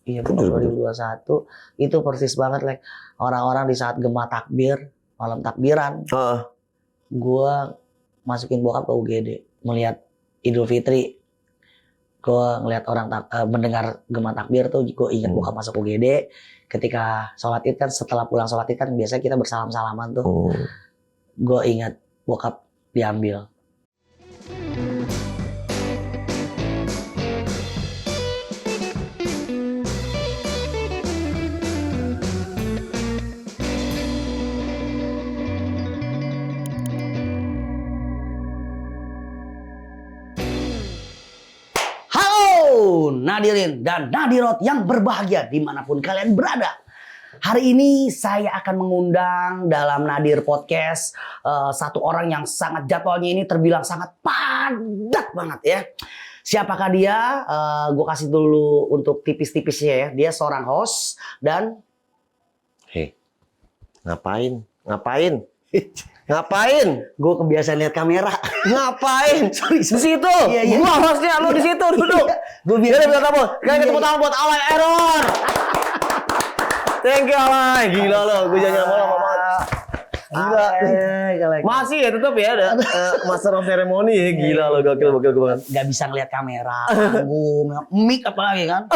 Iya, benar 2021. Itu persis banget, Lek. Orang-orang di saat gema takbir, malam takbiran. Gua masukin bokap ke UGD, melihat Idul Fitri. Gua ngelihat orang mendengar gema takbir tuh, gue ingat bokap masuk UGD. Ketika sholat Id kan, setelah pulang sholat Id kan biasanya kita bersalam-salaman tuh. Gue ingat bokap diambil. Nadirin dan Nadirot yang berbahagia dimanapun kalian berada. Hari ini saya akan mengundang dalam Nadir Podcast satu orang yang sangat jadwalnya ini terbilang sangat padat banget ya. Siapakah dia? Gue kasih dulu untuk tipis-tipisnya ya. Dia seorang host dan... Hei, ngapain? Ngapain? Gue kebiasaan lihat kamera. Ngapain? Sorry. Di situ. Iya. Gua hostnya, lu di situ duduk. Gue biasa minta tamu. Ketemu tamu buat Alay Error. Thank you Alay. Gila lo, gue jangan ngomong banget. Gila. Masih ya tetap ya ada master of ceremony ya. Gila lo, gokil banget. Gak bisa ngeliat kamera, panggung, mic apalagi kan.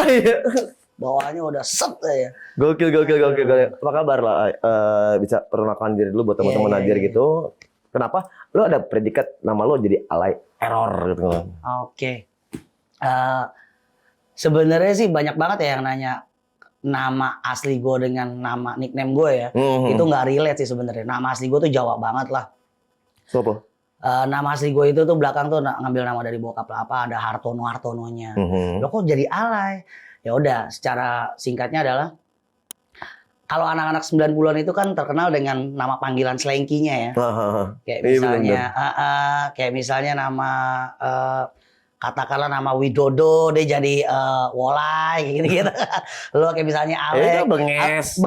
Bawaannya udah set ya. Gokil. Apa kabar lah? Bisa perkenalkan diri dulu buat teman-teman Nadir gitu. Kenapa? Lo ada predikat nama lo jadi Alay Error gitu kan? Oke. Sebenarnya sih banyak banget ya yang nanya nama asli gue dengan nama nickname gue ya. Itu nggak relate sih sebenarnya. Nama asli gue tuh Jawa banget lah. Siapa? Nama asli gue itu tuh belakang tuh ngambil nama dari bokap lah. Apa ada Hartono-Hartononya. Lo kok jadi Alay? Ya udah, secara singkatnya adalah kalau anak-anak 90-an itu kan terkenal dengan nama panggilan slengkinya ya. Kayak misalnya nama katakanlah nama Widodo dia jadi Wolay gitu. Lo kayak misalnya Alek Benges.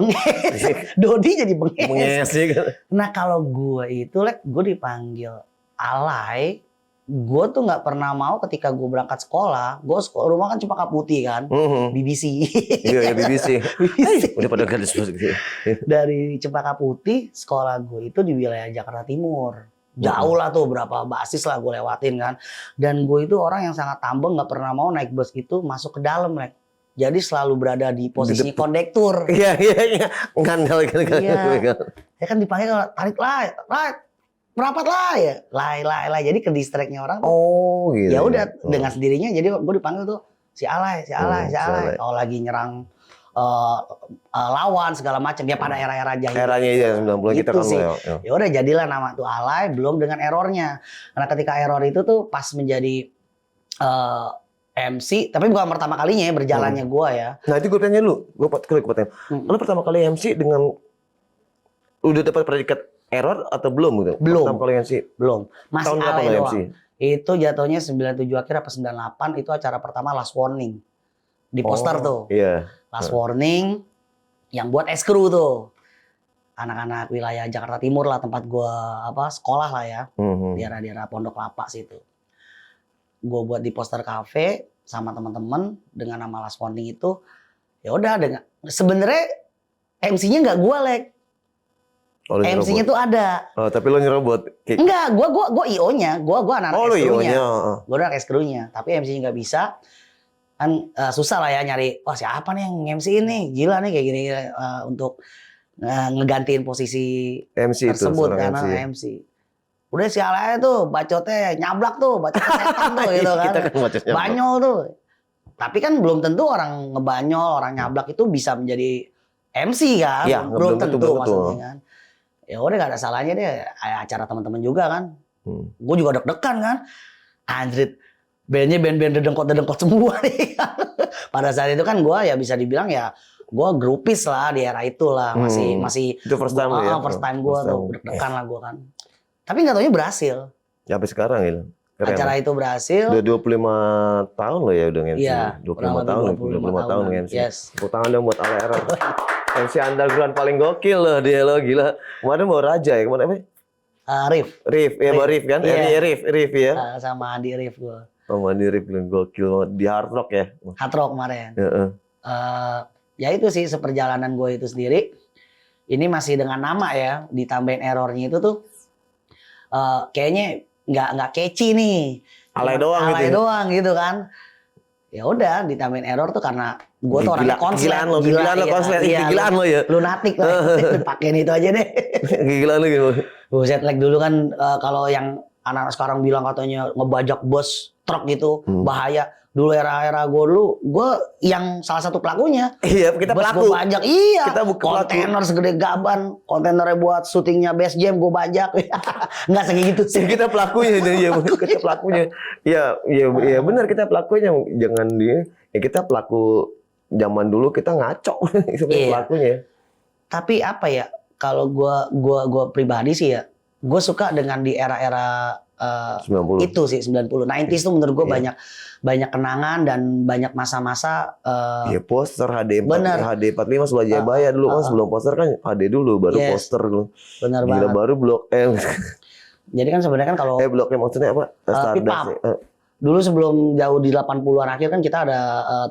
Dodi jadi Benges. Benges gitu. Nah, kalau gue itu gue dipanggil Alay. Gue tuh nggak pernah mau ketika gue berangkat sekolah. Gue rumah kan Cempaka Putih kan, BBC. Iya BBC. Udah pada gadis gitu. Dari Cempaka Putih, sekolah gue itu di wilayah Jakarta Timur. Jauh lah tuh, berapa basis lah gue lewatin kan. Dan gue itu orang yang sangat tambeng, nggak pernah mau naik bus itu masuk ke dalam, Jadi selalu berada di posisi kondektur. Iya. Ngandel gitu. Iya. Ya kan dipanggil tarik lah. Merapat lah ya, lay. Jadi ke distriknya orang. Oh gitu. Ya udah dengan sendirinya. Jadi gue dipanggil tuh si Alay. Kalau lagi nyerang lawan segala macam. Ya pada era-era jahil. Eranya ya 90 kita kan. Ya udah jadilah nama tuh Alay, belum dengan errornya. Karena ketika error itu tuh pas menjadi MC, tapi bukan pertama kalinya ya berjalannya gue ya. Nah itu gue tanya lu, gue tanya. Lu pertama kali MC dengan udah dapat predikat error atau belum gitu? Belum. Pertama kali MC? Belum. Masih Alay doang. MC? Itu jatuhnya 97 akhir apa 98 itu acara pertama Last Warning. Di poster tuh. Iya. Last Warning yang buat eskru tuh. Anak-anak wilayah Jakarta Timur lah tempat gua sekolah lah ya. Di daerah Pondok Lapa situ. Gua buat di poster kafe sama teman-teman dengan nama Last Warning itu. Ya udah dengan sebenarnya MC-nya nggak gua, MC-nya tuh ada. Oh, tapi lo nyerobot? Enggak, gua IO-nya. Gua anak-anak eskrunya. Gua anak eskrunya. Tapi MC-nya nggak bisa. Kan susah lah ya nyari, wah siapa nih yang MC ini? Gila nih kayak gini untuk ngegantiin posisi MC tersebut itu, karena MC. Udah si Alay tuh bacotnya nyablak tuh, bacotnya setan tuh gitu kan. Banyol tuh. Tapi kan belum tentu orang ngebanyol, orang nyablak itu bisa menjadi MC kan. Ya, belum tentu maksudnya kan. Ya udah gak ada salahnya deh acara teman-teman juga kan. Gue juga deg-degan kan. Anjrit, bandnya band-band dedengkot semua nih. Pada saat itu kan gue ya bisa dibilang ya gue grupis lah di era itu lah. Masih itu first time ya? First time gue tuh deg-degan lah gue kan. Tapi gak taunya berhasil. Ya sampai sekarang ya. Keren. Acara itu berhasil. Udah 25 tahun loh ya udah MC. Iya, 25 tahun MC. Yes. Tepuk tangan dong buat Alay Error. MC underground paling gokil loh dia lo, gila. Kemarin bawa Raja ya, kemarin apa? Rif ya bawa Rif kan? Iya. Rif ya. Sama Andi Rif gue. Sama Andi Rif gokil banget di Hard Rock ya. Hard Rock kemarin. Ya itu sih seperjalanan gue itu sendiri. Ini masih dengan nama ya, ditambahin errornya itu tuh kayaknya nggak catchy nih. Alay doang Alay gitu. doang gitu kan. Ya udah ditambahin error tuh karena gue tuh orangnya konslet. Gilaan lo konslet. Gilaan lo ya. Lunatik lah. Pakein itu aja deh. Gilaan lo gitu. Buset, like dulu kan kalau yang anak-anak sekarang bilang katanya ngebajak bus truk gitu bahaya. Dulu era-era gue yang salah satu pelakunya. Iya, kita Bus pelaku. gue bajak, iya. Kita bukan kontainer segede gaban, kontainernya buat syutingnya Best Jam gue bajak. Nggak segitu sih. Kita pelakunya, ya, kita pelakunya. Ya benar kita pelakunya. Jangan dia. Ya kita pelaku zaman dulu kita ngaco sebagai pelakunya. Tapi apa ya? Kalau gue pribadi sih ya, gue suka dengan di era-era 90. itu sih 90. 90s tuh menurut gue banyak kenangan dan banyak masa-masa. Iya poster HD bener. HD 45 sebelah Jayabaya dulu kan sebelum poster kan HD dulu baru poster dulu. Bener Gila, banget. baru Blok M. Jadi kan sebenarnya kan kalau Blok M maksudnya apa? Stardust. Dulu sebelum jauh di 80-an akhir kan kita ada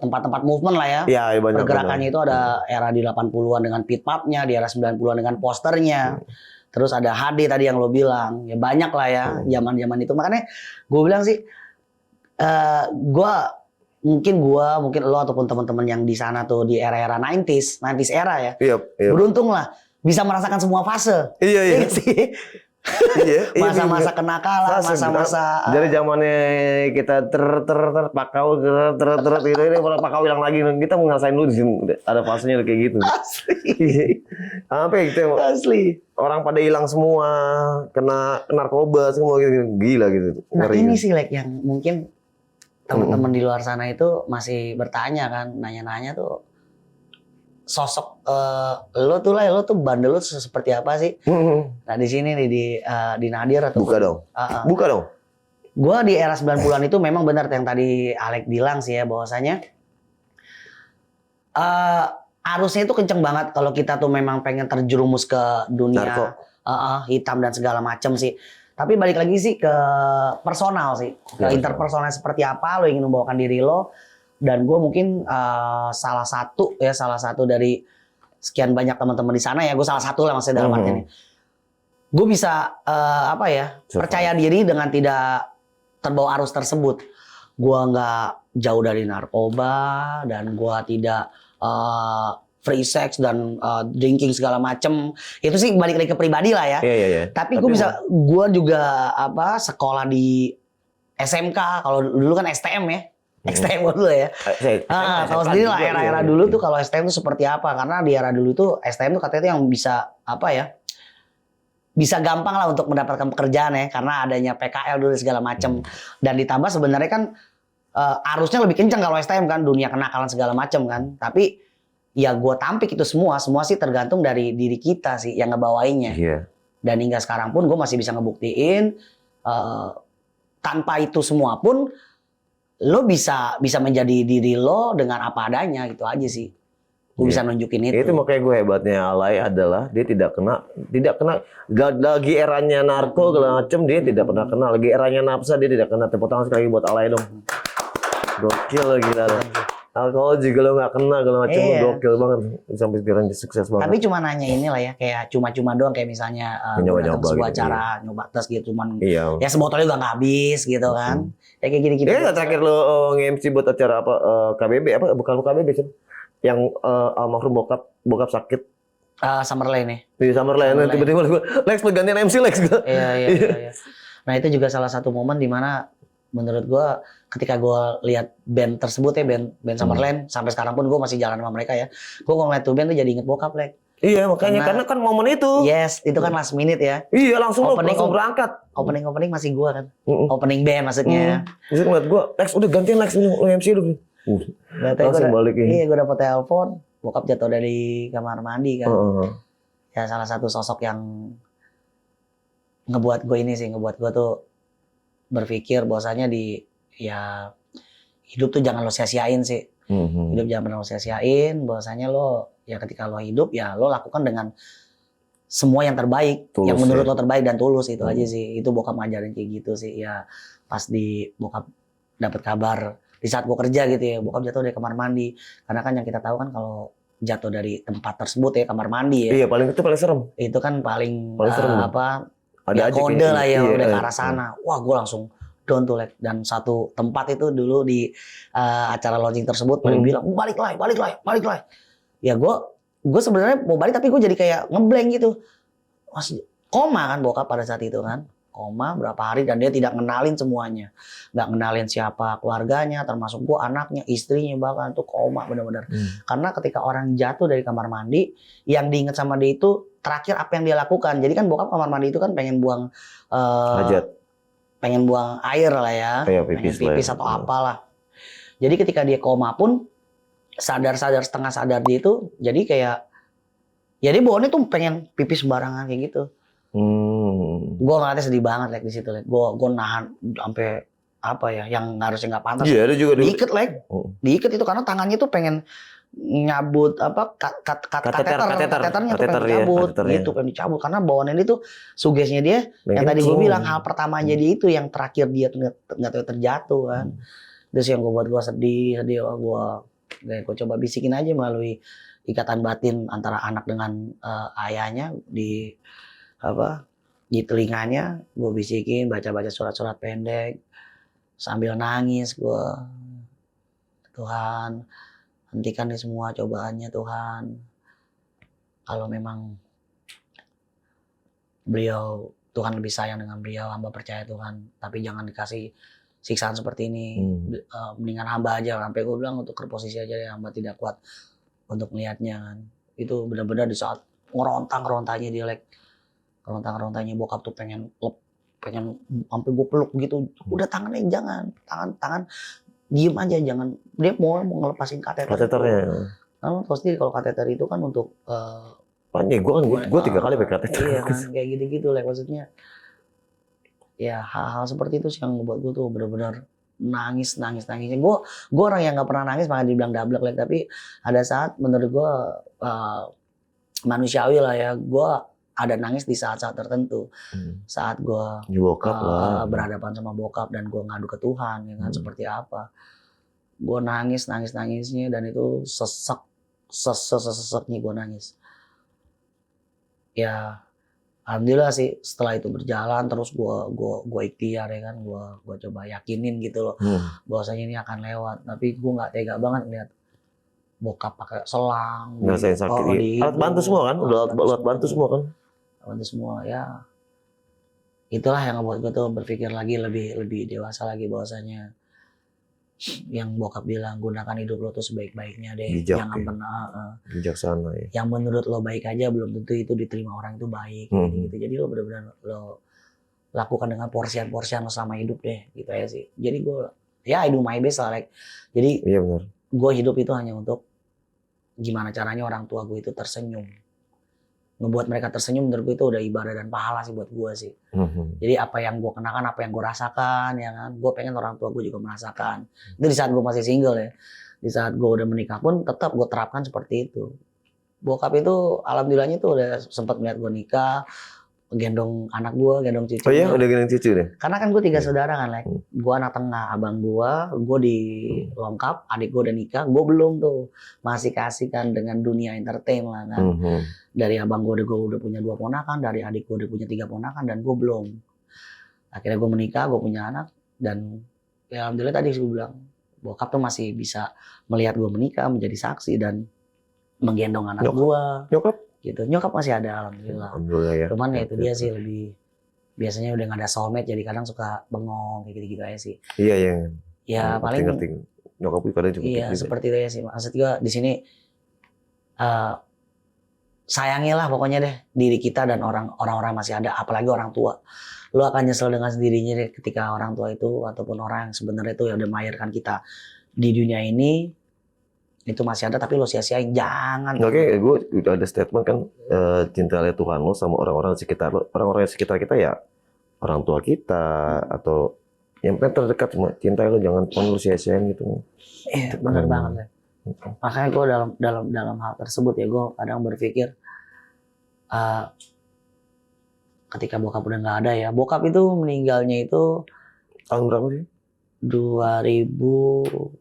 tempat-tempat movement lah ya. Iya, banyak. Pergerakannya itu ada era di 80-an dengan pit pub-nya, di era 90-an dengan posternya. Terus ada HD tadi yang lo bilang. Ya banyak lah ya zaman-zaman itu. Makanya gue bilang sih mungkin lo ataupun teman-teman yang di sana tuh di era-era 90s era ya. Iya. Beruntung lah bisa merasakan semua fase. Iya. Sih. Iya, masa-masa kenakalan, masa-masa dari zamannya kita pakau gitu ini kalau pakau hilang lagi kita mau ngerasain dulu di sini ada fasenya kayak gitu. Asli. Sampai gitu Asli. Orang pada hilang semua, kena narkoba semua gitu. Gila gitu. Nah, ngeri. ini sih yang mungkin teman-teman di luar sana itu masih bertanya kan, nanya-nanya tuh sosok lo tuh bandel lo seperti apa sih? Nah di sini nih di Nadir atau buka dong. Buka dong. Gua di era 90-an itu memang benar yang tadi Alek bilang sih ya bahwasanya arusnya itu kenceng banget kalau kita tuh memang pengen terjerumus ke dunia hitam dan segala macam sih. Tapi balik lagi sih ke personal sih, ke interpersonal seperti apa lo ingin membawakan diri lo. Dan gue mungkin salah satu dari sekian banyak teman-teman di sana ya, gue salah satu lah maksudnya dalam arti ini. Gue bisa percaya diri dengan tidak terbawa arus tersebut. Gue nggak jauh dari narkoba dan gue tidak free sex dan drinking segala macem. Itu sih balik lagi ke pribadi lah ya. Iya. Tapi gue juga sekolah di SMK. Kalau dulu kan STM ya. STM dulu ya. Kalau sendiri lah era-era dulu tuh kalau STM tuh seperti apa? Karena di era dulu tuh STM tuh katanya yang bisa bisa gampang lah untuk mendapatkan pekerjaan ya, karena adanya PKL dulu segala macam. Dan ditambah sebenarnya kan arusnya lebih kencang kalau STM kan, dunia kenakalan segala macam kan. Tapi ya gue tampik itu semua sih tergantung dari diri kita sih yang ngebawainnya. Iya. Dan hingga sekarang pun gue masih bisa ngebuktiin tanpa itu semua pun lo bisa menjadi diri lo dengan apa adanya gitu aja sih. Gue bisa nunjukin itu. Itu makanya gue hebatnya Alay adalah dia tidak kena lagi eranya narko segala macem, dia tidak pernah kena, lagi eranya nafsa dia tidak kena. Tepuk tangan sekali buat Alay dong. Gokil gila. Alkohol juga lo nggak kena segala macem, gokil banget sampai sekarang dia sukses banget. Tapi cuma nanya inilah ya, kayak cuma-cuma doang kayak misalnya nyoba-nyoba sebuah gitu, acara nyoba tes gitu cuman ya sebotolnya juga nggak habis gitu kan. Ya kayak gini-gini. Terakhir lo nge-MC buat acara apa KBB apa bukan KBB sih? Yang almarhum bokap sakit. Summerlane nih. Di Summerlane tiba-tiba Lex gantian MC Lex. Iya. Nah itu juga salah satu momen di mana menurut gue ketika gue lihat band tersebut ya band Summerlane sampai sekarang pun gue masih jalan sama mereka ya. Gue ngeliat tuh band tuh jadi inget bokap Lex. Iya makanya karena kan momen itu. Yes, itu kan last minute ya. Iya langsung berangkat. Opening masih gue kan. Opening band maksudnya. Terus ngeliat gue, Lex udah gantian Lex lu MC lu. Langsung balik ini. Iya gue dapet telepon, bokap jatuh dari kamar mandi kan. Ya salah satu sosok yang ngebuat gue tuh berpikir bahwasanya hidup tuh jangan lo sia-siain sih. Hidup jangan pernah lo sia-siain, bahwasanya lo ya ketika lo hidup ya lo lakukan dengan semua yang terbaik, tulus, yang menurut lo terbaik dan tulus itu aja sih. Itu bokap ngajarin kayak gitu sih. Ya pas bokap dapat kabar di saat gue kerja gitu ya, bokap jatuh dari kamar mandi. Karena kan yang kita tahu kan kalau jatuh dari tempat tersebut ya, kamar mandi ya. Iya, paling serem. Itu kan paling serem. Ada Ya, kode lah ya, iya, udah ke arah sana. Wah, gue langsung down tuh, like. Dan satu tempat itu dulu di acara launching tersebut pada bilang balik lah. Ya gue sebenarnya mau balik tapi gue jadi kayak ngeblank gitu. Masih koma kan bokap pada saat itu kan, koma berapa hari dan dia tidak ngenalin semuanya, nggak ngenalin siapa keluarganya, termasuk gue anaknya, istrinya, bahkan tuh koma benar-benar. Karena ketika orang jatuh dari kamar mandi, yang diinget sama dia itu terakhir apa yang dia lakukan. Jadi kan bokap kamar mandi itu kan pengen buang hajat, pengen buang air lah ya, pengen pipis atau apalah. Jadi ketika dia koma pun sadar setengah sadar dia itu, jadi kayak ya dia bawaannya tuh pengen pipis sembarangan kayak gitu. Gue ngeliatnya sedih banget like di situ, like. Gue nahan sampai apa ya, yang harusnya nggak pantas. Iya, ada juga diikat like, diikat itu karena tangannya tuh pengen nyabut apa kateternya tuh pengen dicabut gitu, pengen dicabut karena bawaan ini tuh sugesnya dia yang tadi gue bilang hal pertama jadi itu yang terakhir dia nggak tahu terjatuh kan. Terus yang gue buat gue sedih gue coba bisikin aja melalui ikatan batin antara anak dengan ayahnya di telinganya, gue bisikin baca surat-surat pendek sambil nangis gue, Tuhan hentikan nih semua cobaannya Tuhan. Kalau memang beliau, Tuhan lebih sayang dengan beliau, hamba percaya Tuhan. Tapi jangan dikasih siksaan seperti ini. Mendingan hamba aja. Sampai gue bilang untuk ke posisi aja ya, hamba tidak kuat untuk melihatnya kan. Itu benar-benar di saat ngerontang-rontanya dia like. Kerontang-kerontangnya bokap tuh pengen sampai gue peluk gitu. Udah tangannya jangan. Tangan diem aja, jangan. Dia mau ngelepasin kateternya. Kamu tahu sendiri kalau kateter itu kan untuk gue 3 kali pakai kateter. Iya kan, kayak gitu-gitu lah maksudnya. Ya hal-hal seperti itu sih yang membuat gue tuh benar-benar nangisnya. Gue orang yang nggak pernah nangis, makanya dibilang dablek like. Tapi ada saat menurut gue manusiawi lah ya, gue ada nangis di saat-saat tertentu. Saat gue berhadapan sama bokap dan gue ngadu ke Tuhan ya kan, seperti apa. Gue nangisnya dan itu seseknya gue nangis. Ya alhamdulillah sih setelah itu berjalan terus gue ikhtiar ya kan, gue coba yakinin gitu loh bahwasanya ini akan lewat. Tapi gue nggak tega banget lihat bokap pakai selang. Ngerasain sakit. Alat bantu semua kan, udah alat bantu semua kan. Bantu semua ya. Itulah yang ngebuat gue tuh berpikir lagi lebih dewasa lagi bahwasanya yang bokap bilang gunakan hidup lo tuh sebaik-baiknya deh. Bijak, jangan pernah bijaksana ya. Yang menurut lo baik aja belum tentu itu diterima orang itu baik gitu. Jadi lo benar-benar lo lakukan dengan porsian lo selama hidup deh gitu ya sih. Jadi gue I do my best lah like. Jadi iya benar. Gue hidup itu hanya untuk gimana caranya orang tua gue itu tersenyum. Ngebuat mereka tersenyum menurut gue itu udah ibadah dan pahala sih buat gue sih. Jadi apa yang gue kenakan, apa yang gue rasakan ya kan, gue pengen orang tua gue juga merasakan. Itu di saat gue masih single ya. Di saat gue udah menikah pun tetap gue terapkan seperti itu. Bokap itu alhamdulillahnya tuh udah sempat melihat gue nikah, gendong anak gue, gendong cucu. Oh iya, udah gendong cucu deh. Karena kan gue 3 saudara kan, like. Gue anak tengah, abang gue di lengkap, adik gue udah nikah, gue belum tuh, masih kasihkan dengan dunia entertain lah kan. Dari abang gue udah punya 2 ponakan, dari adik gue udah punya 3 ponakan dan gue belum. Akhirnya gue menikah, gue punya anak dan ya alhamdulillah tadi gue bilang bokap tuh masih bisa melihat gue menikah, menjadi saksi dan menggendong anak gue. Gitu. Nyokap masih ada alhamdulillah. Ya. Cuman ya itu dia sih lebih biasanya udah nggak ada soulmate jadi kadang suka bengong kayak gitu aja sih. Iya. Ya paling ngerti. Nyokap gue kadang juga. Iya seperti itu ya sih. Maksud gue di sini sayangilah pokoknya deh diri kita dan orang-orang masih ada, apalagi orang tua. Lu akan nyesel dengan sendirinya deh ketika orang tua itu ataupun orang yang sebenarnya itu yang udah melahirkan kita di dunia ini itu masih ada tapi lo sia-siain, jangan. Oke, gue udah ada statement kan, cintailah Tuhan lo sama orang-orang sekitar lo. Orang-orang yang sekitar kita ya orang tua kita atau yang terdekat, cuma cintai lo, jangan pun lo sia-siain gitu. Iya, benar banget ya. Makanya gue dalam hal tersebut ya gue kadang berpikir ketika bokap udah nggak ada ya, bokap itu meninggalnya itu tahun berapa sih? 2000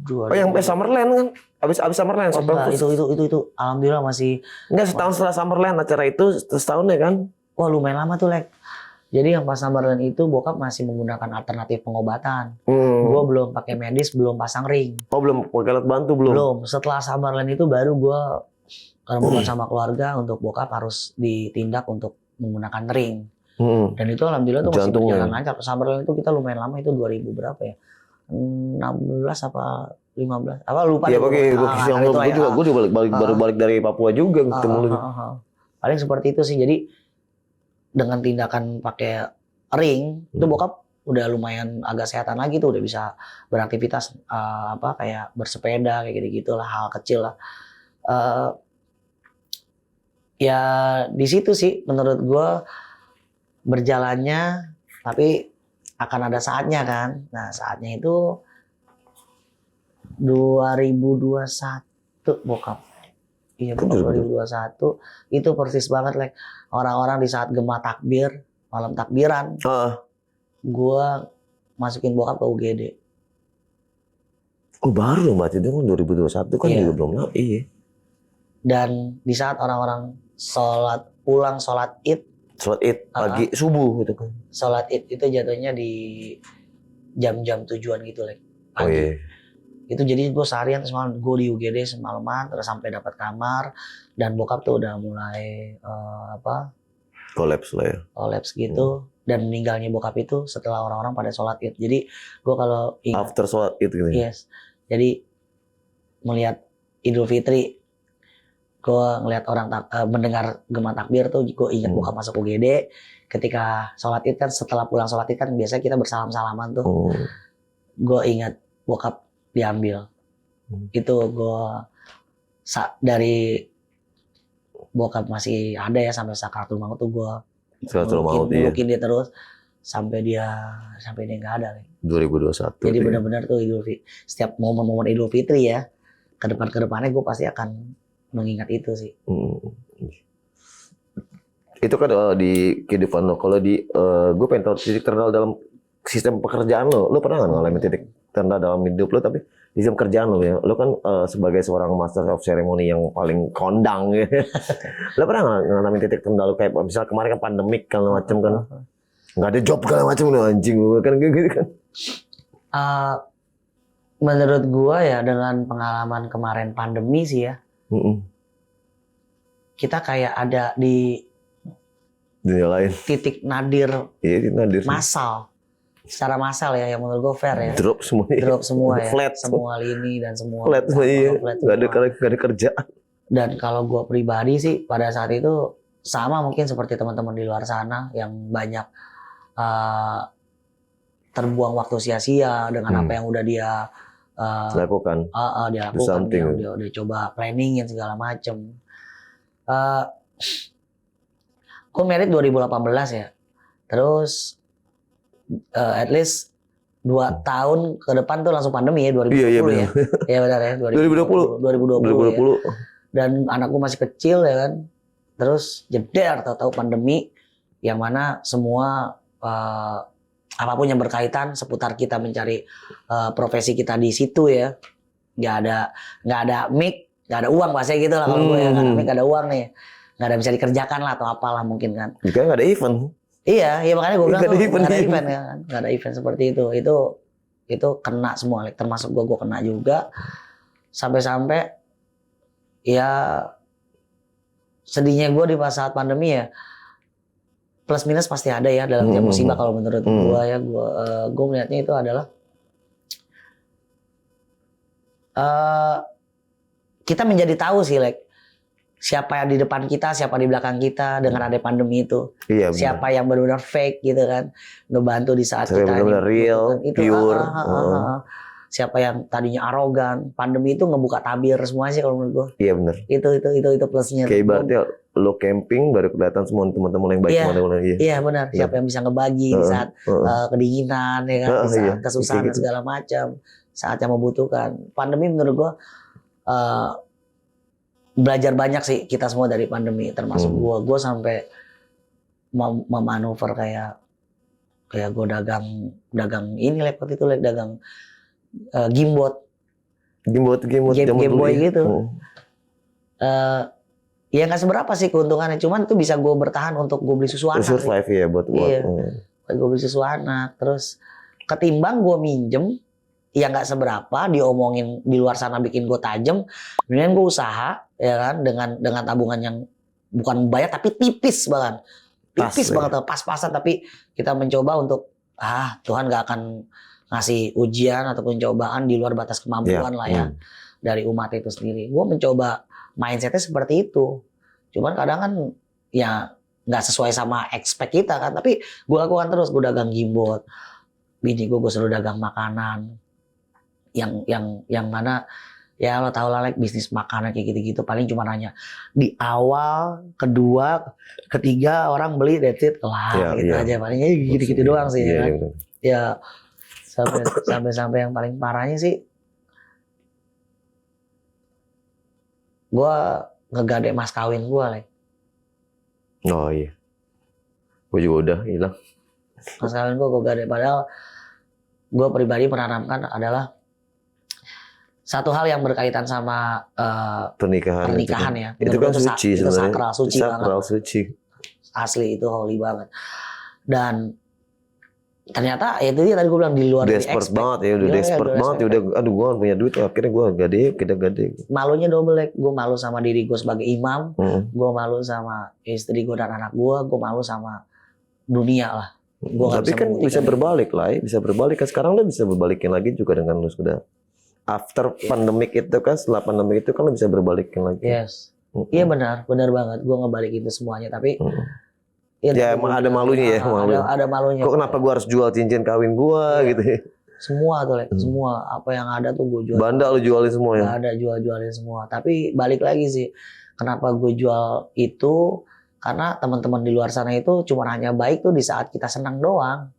Oh yang Summerland kan? Abis Summerland Oh, enggak, itu alhamdulillah masih. Enggak, setahun setelah Summerland acara itu setahun ya kan? Wah lumayan lama tuh Lek. Jadi yang pas Summerland itu bokap masih menggunakan alternatif pengobatan. Gua belum pakai medis, belum pasang ring. Oh belum, pakai alat bantu belum? Belum. Setelah Summerland itu baru gua bukan sama keluarga untuk bokap harus ditindak untuk menggunakan ring. Dan itu alhamdulillah tuh masih berjalan lancar. Summerland itu kita lumayan lama, itu 2000 berapa ya? 16 apa 15? Apa lupa. Iya pakai gue juga baru balik dari Papua juga ketemu lu. Paling seperti itu sih. Jadi dengan tindakan pakai ring itu bokap udah lumayan agak sehatan lagi tuh, udah bisa beraktivitas kayak bersepeda kayak gitu-gitu lah, hal kecil lah. Ya di situ sih menurut gue berjalannya, tapi akan ada saatnya kan. Nah saatnya itu 2021 bokap. Iya bokap 2021 itu persis banget like orang-orang di saat gema takbir, malam takbiran. Gue masukin bokap ke UGD. Oh baru dong berarti itu kan 2021 kan juga belum lama. Iya. Dan di saat orang-orang pulang sholat id pagi subuh gitu kan. Sholat id itu jatuhnya di jam-jam tujuan gitu like pagi. Oh, iya. Itu jadi gue seharian semalam gue di UGD semalaman terus sampai dapat kamar, dan bokap tuh udah mulai kolaps lah ya. Kolaps gitu. Dan meninggalnya bokap itu setelah orang-orang pada sholat id. Jadi gue kalau after sholat id gitu. Yes. Jadi melihat Idul Fitri, gue ngelihat orang mendengar gema takbir tuh gue ingat bokap masuk UGD. Ketika sholat id kan, setelah pulang sholat id kan biasanya kita bersalam-salaman tuh. Gue ingat bokap diambil. Itu gue dari bokap masih ada ya sampai sakaratul maut tuh gue mungkin dia terus sampai dia nggak ada. 2021. Jadi benar-benar tuh setiap momen-momen Idul Fitri ya, ke depannya gue pasti akan mengingat itu sih. Itu kan di kehidupan lo. Kalau di gue pengen tahu titik terendah dalam sistem pekerjaan lo. Lo pernah nggak ngalamin titik terendah dalam hidup lo? Tapi di sistem kerjaan lo ya, lo kan sebagai seorang master of ceremony yang paling kondang ya. Lo pernah nggak ngalamin titik terendah lo kayak misal kemarin kan pandemik kan macam kan nggak ada job segala macam lo anjing kan gitu kan. Menurut gue ya dengan pengalaman kemarin pandemi sih ya. Kita kayak ada di dunia lain, titik nadir, massal, secara massal ya, yang menurut gue fair ya. Drop semua ya. Flat semua lini dan semua. Flat iya. Gak ada kerjaan. Dan kalau gue pribadi sih pada saat itu sama mungkin seperti teman-teman di luar sana yang banyak terbuang waktu sia-sia dengan apa yang udah dia lakukan. Dia lakukan, dia udah coba planningin segala macem. Gue married 2018 ya. Terus at least 2 tahun ke depan tuh langsung pandemi ya, 2020 iya, ya. Iya benar ya, 2020 ya. Dan anakku masih kecil ya kan. Terus jeder tahu-tahu pandemi yang mana semua apapun yang berkaitan seputar kita mencari profesi kita di situ ya. Nggak ada mic, nggak ada uang bahasa gitu lah kalau gue ya. Nggak ada mic, nggak ada uang nih. Nggak ada bisa dikerjakan lah atau apalah mungkin kan. Jika nggak ada event. Iya makanya gue bilang nggak ada event kan. Nggak ada event seperti itu. Itu kena semua, termasuk gue kena juga. Sampai-sampai ya sedihnya gue di pas saat pandemi ya. Plus minus pasti ada ya dalam tiap musibah kalau menurut gue ya. Gue melihatnya itu adalah kita menjadi tahu sih siapa yang di depan kita, siapa di belakang kita dengan ada pandemi itu. Iya, siapa yang benar-benar fake gitu kan, ngebantu di saat kita benar-benar real, itu, pure. Siapa yang tadinya arogan, pandemi itu ngebuka tabir semua sih kalau menurut gue. Iya benar. Itu plusnya. Kayak ibaratnya lo camping baru kelihatan semua teman-teman yang baik teman-teman. Iya benar. Siapa yang bisa ngebagi di saat kedinginan ya kan, di saat kesusahan dan segala macam, saat yang membutuhkan. Pandemi menurut gue belajar banyak sih kita semua dari pandemi, termasuk gue sampai memanuver kayak kayak gue dagang ini waktu itu dagang gimbot Game Game Boy dulu ya. gitu. Ya nggak seberapa sih keuntungannya, cuman itu bisa gue bertahan untuk gue beli susu anak. Survive ya buat. Iya. Gue beli susu anak, terus ketimbang gue minjem, ya nggak seberapa, diomongin di luar sana bikin gue tajem, kemudian gue usaha, ya kan, dengan tabungan yang bukan bayar tapi tipis banget, banget, pas-pasan, tapi kita mencoba untuk Tuhan nggak akan ngasih ujian ataupun cobaan di luar batas kemampuan lah ya dari umat itu sendiri. Gue mencoba mindsetnya seperti itu, cuman kadang kan ya nggak sesuai sama expect kita kan, tapi gue lakukan terus. Gue dagang gimbot, bini gue selalu dagang makanan yang mana ya lo tau lah, like bisnis makanan kayak gitu-gitu paling cuma nanya di awal, kedua, ketiga orang beli, that's it lah, gitu aja palingnya gitu-gitu doang sih kan. Ya sampai yang paling parahnya sih gue ngegade mas kawin gue, like. Oh iya, gue juga udah hilang. Mas kawin gue gade, padahal gue pribadi menanamkan adalah satu hal yang berkaitan sama pernikahan ya. Itu kan suci itu sebenarnya. sakral, suci. Asli itu holy banget. Dan ternyata ya itu dia tadi gue bilang di luar desperate banget ya, udah desperate banget ya, udah aduh gue punya duit, akhirnya gue kita gade. Malunya double, like. Gue malu sama diri gue sebagai imam, gue malu sama istri gue dan anak gue malu sama dunia lah. Tapi kan bisa berbalik lah, bisa berbalik kan. Sekarang lo bisa berbalikin lagi juga dengan lo sudah after pandemic itu kan, setelah pandemic itu kan lo bisa berbalikin lagi. Yes. Iya benar banget. Gue ngebalik itu semuanya, tapi ya emang ada malunya ya, ada malunya. Kok kenapa gue harus jual cincin kawin gue gitu ya? Semua tuh, like. Semua apa yang ada tuh gue jual. Banda lo jualin semua ya? Ada jualin semua. Tapi balik lagi sih, kenapa gue jual itu? Karena teman-teman di luar sana itu cuma hanya baik tuh di saat kita senang doang.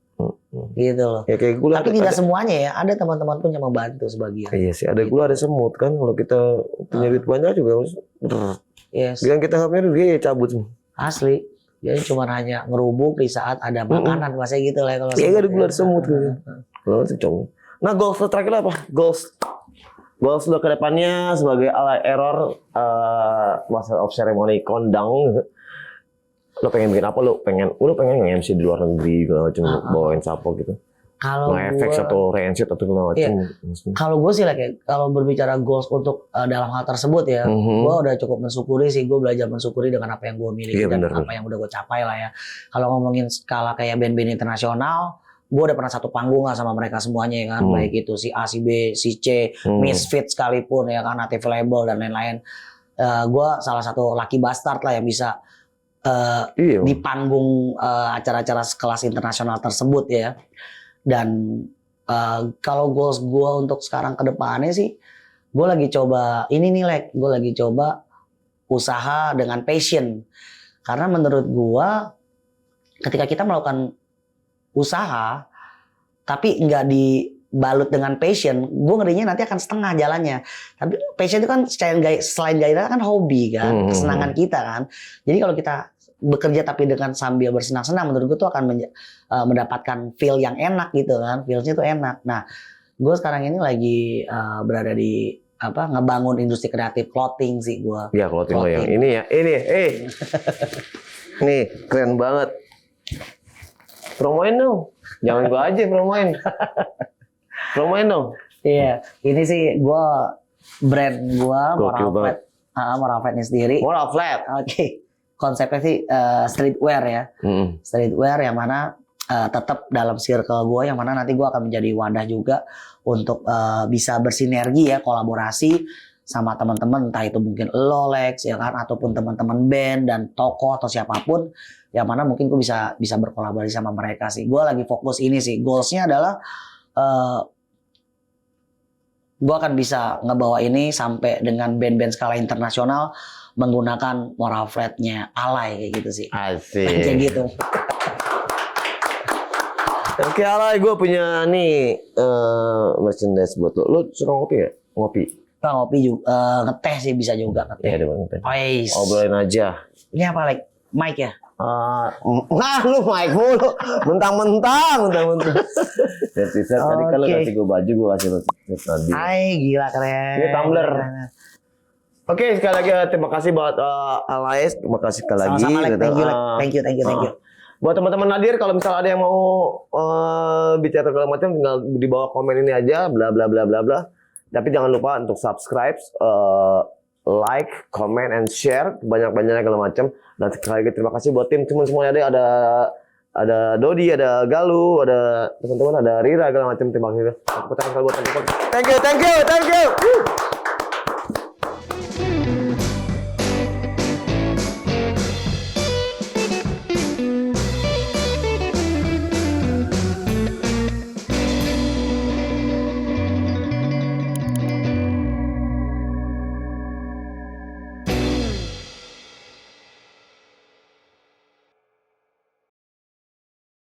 Gitu loh. Ya, kayak gula, tapi tidak semuanya ya. Ada teman-teman pun yang membantu sebagian. Iya sih, ada gula ada semut kan. Kalau kita punya duit banyak juga, yes. Bilang kita hamil dia cabut semua. Asli. Jadi cuma hanya ngerubuk di saat ada makanan, masanya gitu lah kalau. Iya, ada gula ada semut gitu. Kalau itu cong. Nah, goals lo terakhir apa? Goals lo ke depannya sebagai alay error Master of Ceremony kondang. Lo pengen bikin apa? Lo pengen nge-MC di luar negeri segala macam, bawain sapo gitu. Kalau nge-FX atau rancid atau segala macam. Iya. Kalau gue sih kalau berbicara goals untuk dalam hal tersebut ya, gue udah cukup mensyukuri sih. Gue belajar mensyukuri dengan apa yang gue miliki dan apa yang udah gue capai lah ya. Kalau ngomongin skala kayak band-band internasional, gue udah pernah satu panggung lah sama mereka semuanya ya kan. Baik itu si A, si B, si C, Misfit sekalipun ya kan, Native Label dan lain-lain. Gue salah satu lucky bastard lah yang bisa di panggung acara-acara sekelas internasional tersebut ya. Dan kalau goals gue untuk sekarang ke depannya sih, gue lagi coba ini nih, like. Gue lagi coba usaha dengan passion. Karena menurut gue ketika kita melakukan usaha tapi nggak dibalut dengan passion, gue ngerinya nanti akan setengah jalannya. Tapi passion itu kan selain gairah kan hobi kan, kesenangan kita kan. Jadi kalau kita bekerja tapi dengan sambil bersenang-senang, menurut gue tuh akan mendapatkan feel yang enak gitu kan, feelnya tuh enak. Nah, gue sekarang ini lagi berada di ngebangun industri kreatif clothing sih gue. Ya clothing lo yang ini ya, nih keren banget. Promoin dong, jangan gue aja promoin dong. Iya, ini sih gue brand gue Moral Flat ini sendiri. Moral Flat, oke. Konsepnya sih streetwear ya, streetwear yang mana tetap dalam circle gue, yang mana nanti gue akan menjadi wadah juga untuk bisa bersinergi ya, kolaborasi sama teman-teman, entah itu mungkin lo Lex ya kan, ataupun teman-teman band dan toko atau siapapun, yang mana mungkin gue bisa berkolaborasi sama mereka sih. Gue lagi fokus ini sih, goalsnya adalah gue akan bisa ngebawa ini sampai dengan band-band skala internasional menggunakan Moral Flat-nya Alay kayak gitu sih. Asik. Kayak gitu. Oke Alay, gue punya nih merchandise buat lo. Lo suka ngopi gak? Ngopi? Ngopi juga, ngeteh sih bisa juga ngeteh. Iya, ada ngeteh. Ois. Obrolin aja. Ini apa, like? Mike ya. Nah lu Mike mulu, mentang-mentang. T-shirt tadi kalau Oke. kasih gue baju gue kasih lo t-shirt tadi. Hai, gila keren. Ini tumbler. Keren. Oke, sekali lagi terima kasih buat Alais, terima kasih sekali lagi. Sama-sama, Lek. gitu. Thank you. Buat teman-teman Nadir, kalau misalnya ada yang mau bicara segala macam, tinggal di bawah komen ini aja, bla bla bla bla bla. Tapi jangan lupa untuk subscribe, like, comment, and share banyak-banyaknya segala macam. Dan sekali lagi terima kasih buat tim semuanya ada Dodi, ada Galuh, ada teman-teman, ada Rira segala macam. Terima kasih. Thank you.